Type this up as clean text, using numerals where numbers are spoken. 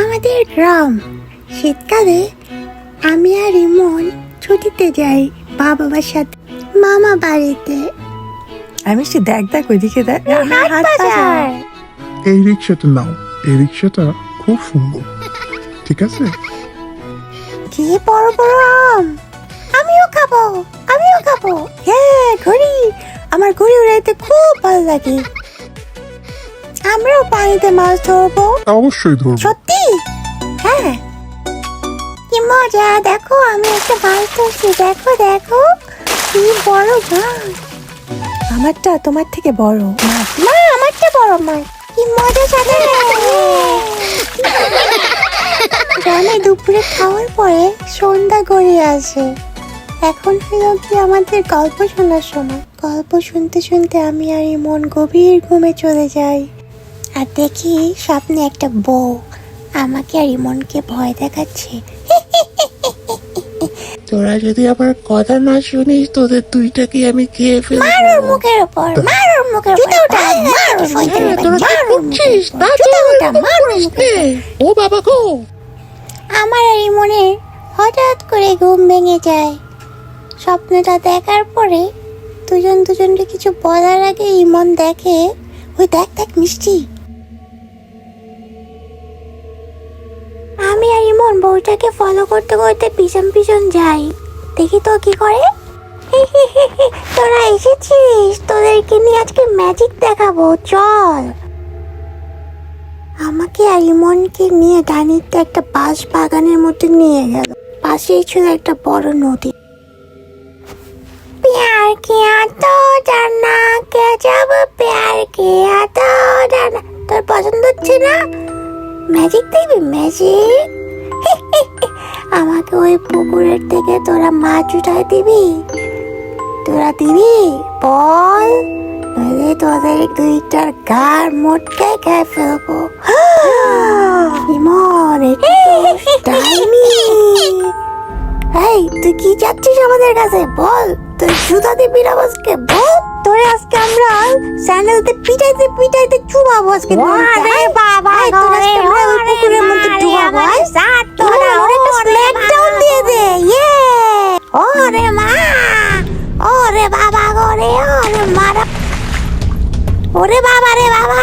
আমাদের গ্রাম, শীতকালে আমি আর ইমন ছুটিতে যাই বাবার সাথে মামা বাড়িতে। আমি সে দেখ দেখ ওইদিকে দেখ। এই রিক্সাটা নাও, এই রিক্সাটা খুব সুন্দর, ঠিক আছে? কি বড় বড় আম, আমিও খাবো, আমিও খাবো। হ্যাঁ, ঘুড়ি, আমার ঘুড়ি উড়াইতে খুব ভালো লাগে। আমরাও পানিতে মাছ ধরবো। অবশ্যই ধরবো। সত্যি? হ্যাঁ, কি মজা! দেখো, আমি একটা মাছ ধরছি। দেখো দেখো, কি বড় মাছ। আমারটা তোমার থেকে বড় মাছ। মা, আমারটা বড় মাছ। কি মজা! সাথে গ্রামে দুপুরে খাওয়ার পরে সন্ধ্যা গড়িয়ে আসে। এখন হলো কি আমাদের গল্প শোনার সময়। গল্প শুনতে শুনতে আমি আর ইমন গভীর ঘুমে চলে যাই। আর দেখি স্বপ্নে একটা বউ আমাকে আর ইমনকে ভয় দেখাচ্ছে। তোরা যদি আবার কথা না শুনিস, তোদের দুইটাকে আমি খেয়ে ফেলবো। মারুর মুখের উপর, মারুর মুখের উপর। তোরা কি করছিস? না, ও বাবা গো! আমার আর ইমনের হঠাৎ করে ঘুম ভেঙে যায়। স্বপ্নটা দেখার পরে দুজন দুজনকে কিছু বলার আগে ইমন দেখে, ওই দেখ দেখ মিষ্টি। আমি আর ইমন বউটাকে ফলো করতে করতে পিছন পিছন যাই। দেখি তো কি করে। তোরা এসেছিস, তোদেরকে নিয়ে আজকে ম্যাজিক দেখাবো, চল। আমাকে আর ইমনকে নিয়ে ডানিতে একটা বাঁশ বাগানের মধ্যে নিয়ে গেল। পাশেই ছিল একটা বড় নদী। प्यार किया तो डरना, क्या जब प्यार किया तो डरना। তোর পছন্দ হচ্ছে না? ম্যাজিক দেখবি, ম্যাজিক? আমাকে ওই পুকুরের থেকে তোরা মাছ উঠাই দিবি? তোরা দিবি বল, নইলে তোদের দুইটার গার মোটকে খেয়ে ফেলবো। ইমন, এই তুই কি চাচ্ছিস আমাদের কাছে? বল, তুই জুতা দিবি না আজকে? বল, তোরে আজকে আমরা স্যান্ডেলতে পিটাইতে পিটাইতে চুবাবো আজকে। ওরে বাবা, পুকুরের মধ্যে চুবাবো। তোরা ওরে স্ম্যাকডাউন দিয়ে দে। ইয়ে, ওরে মা, ওরে বাবা গো রে, ওরে মারা, ওরে বাবা রে বাবা।